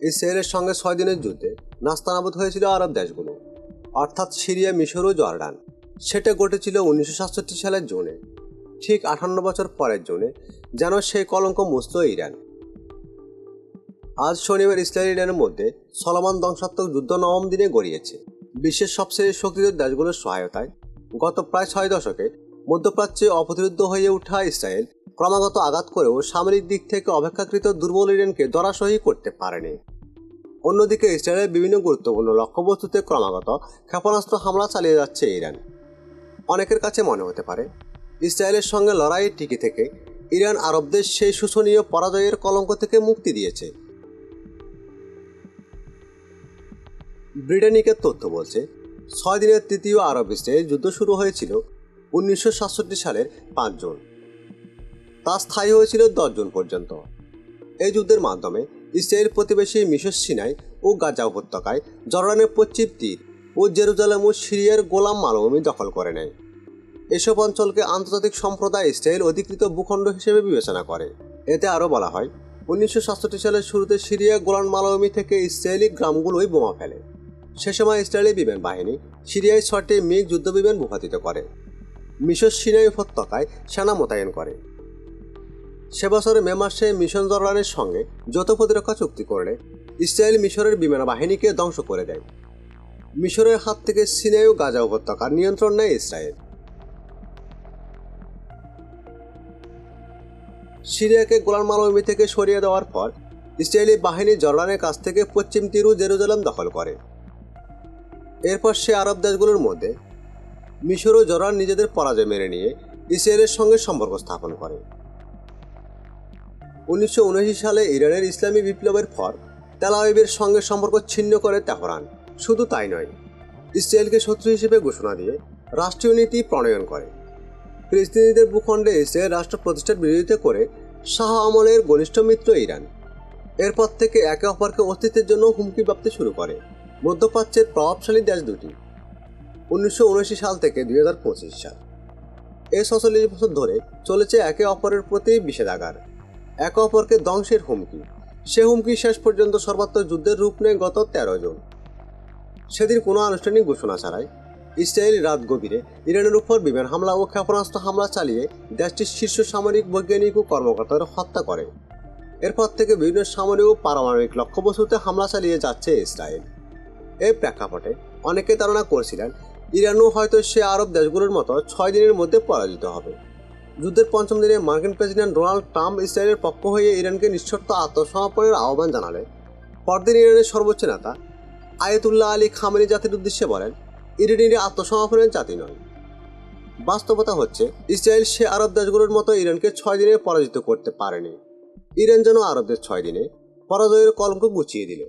ইসরায়েলের সঙ্গে 6 দিনের যুদ্ধে নাস্তানাবুদ হয়েছিল আরব দেশগুলো, অর্থাৎ সিরিয়া, মিশর ও জর্ডান। সেটা ঘটেছিল 1967 সালের জুনে। ঠিক 58 বছর পরের জুনে যেন সেই কলঙ্ক মুছল ইরান। আজ শনিবার ইসরায়েল ইরানের মধ্যে চলমান ধ্বংসাত্মক যুদ্ধ 9ম দিনে গড়িয়েছে। বিশ্বের সবচেয়ে শক্তিধর দেশগুলোর সহায়তায় গত প্রায় 6 দশকে মধ্যপ্রাচ্যে অপ্রতিরোধ্য হয়ে ওঠা ইসরায়েল ক্রমাগত আঘাত করেও সামরিক দিক থেকে অপেক্ষাকৃত দুর্বল ইরানকে ধরাশায়ী করতে পারেনি। অন্যদিকে ইসরায়েলের বিভিন্ন গুরুত্বপূর্ণ লক্ষ্যবস্তুতে ক্রমাগত ক্ষেপণাস্ত্র হামলা চালিয়ে যাচ্ছে ইরান। অনেকের কাছে মনে হতে পারে ইসরায়েলের সঙ্গে লড়াইয়ে টিকে থেকে ইরান আরবদের সেই শোচনীয় পরাজয়ের কলঙ্ক থেকে মুক্তি দিয়েছে। ব্রিটানিকের তথ্য বলছে 6 দিনের তৃতীয় আরব ইসরায়েল যুদ্ধ শুরু হয়েছিল 1967 সালের 5 জুন। তা স্থায়ী হয়েছিল 10 জুন পর্যন্ত। এই যুদ্ধের মাধ্যমে ইসরায়েল প্রতিবেশী মিশর, সিনাই ও গাজা উপত্যকায়, জর্ডানের পশ্চিম তীর ও জেরুজালেম ও সিরিয়ার গোলান মালভূমি দখল করে নেয়। এসব অঞ্চলকে আন্তর্জাতিক সম্প্রদায় ইসরায়েল অধিকৃত ভূখণ্ড হিসেবে বিবেচনা করে। এতে আরও বলা হয় 1967 সালের শুরুতে সিরিয়া গোলান মালভূমি থেকে ইসরায়েলি গ্রামগুলোই বোমা ফেলে। সে সময় ইসরায়েলি বিমান বাহিনী সিরিয়ায় 6টি মিগ যুদ্ধবিমান ভূপাতিত করে। মিশর সিনাই উপত্যকায় সেনা মোতায়েন করে। সে বছরের মে মাসে মিশন জর্ডানের সঙ্গে যৌথ প্রতিরক্ষা চুক্তি করলে ইসরায়েল মিশরের বিমান বাহিনীকে ধ্বংস করে দেয়। মিশরের হাত থেকে সিনাই ও গাজা উপত্যকার নিয়ন্ত্রণ নেয় ইসরায়েল। সিরিয়াকে গোলান মালভূমি থেকে সরিয়ে দেওয়ার পর ইসরায়েলি বাহিনী জর্ডানের কাছ থেকে পশ্চিম তীর ও জেরুজালেম দখল করে। এরপর সে আরব দেশগুলোর মধ্যে মিশর ও জর্ডান নিজেদের পরাজয় মেনে নিয়ে ইসরায়েলের সঙ্গে সম্পর্ক স্থাপন করে। 1979 সালে ইরানের ইসলামী বিপ্লবের পর তেল আবিবের সঙ্গে সম্পর্ক ছিন্ন করে তেহরান। শুধু তাই নয়, ইসরায়েলকে শত্রু হিসেবে ঘোষণা দিয়ে রাষ্ট্রীয় নীতি প্রণয়ন করে। ফিলিস্তিনিদের ভূখণ্ডে ইসরায়েল রাষ্ট্র প্রতিষ্ঠার বিরোধিতা করে শাহ আমলের ঘনিষ্ঠ মিত্র ইরান। এরপর থেকে একে অপরকে অস্তিত্বের জন্য হুমকি ভাবতে শুরু করে। মধ্যপ্রাচ্যের প্রভাবশালী দেশ দুটি 1979 সাল থেকে 2025 সাল, এই 46 বছর ধরে চলেছে একে অপরের প্রতি বিষেধাগার, একে অপরকে ধ্বংসের হুমকি। সে হুমকি শেষ পর্যন্ত সর্বাত্মক যুদ্ধের রূপ নেয় গত 13 জুন। সেদিন কোনো আনুষ্ঠানিক ঘোষণা ছাড়াই ইসরায়েল রাত গভীরে ইরানের উপর বিমান হামলা ও ক্ষেপণাস্ত্র হামলা চালিয়ে দেশটির শীর্ষ সামরিক বৈজ্ঞানিক ও কর্মকর্তাদের হত্যা করে। এরপর থেকে বিভিন্ন সামরিক ও পারমাণবিক লক্ষ্যবস্তুতে হামলা চালিয়ে যাচ্ছে ইসরায়েল। এই প্রেক্ষাপটে অনেকে ধারণা করছিলেন ইরানও হয়তো সে আরব দেশগুলোর মতো 6 দিনের মধ্যে পরাজিত হবে। যুদ্ধের 5ম দিনে মার্কিন প্রেসিডেন্ট ডোনাল্ড ট্রাম্প ইসরায়েলের পক্ষ হয়ে ইরানকে নিঃশর্ত আত্মসমর্পণের আহ্বান জানালে পরদিন ইরানের সর্বোচ্চ নেতা আয়াতুল্লাহ আলী খামেনি জাতির উদ্দেশ্যে বলেন, ইরানিরা আত্মসমর্পণের জাতি নয়। বাস্তবতা হচ্ছে ইসরায়েল সে আরব দেশগুলোর মতো ইরানকে 6 দিনে পরাজিত করতে পারেনি। ইরান যেন আরবদের 6 দিনে পরাজয়ের কলঙ্ক গুছিয়ে দিল।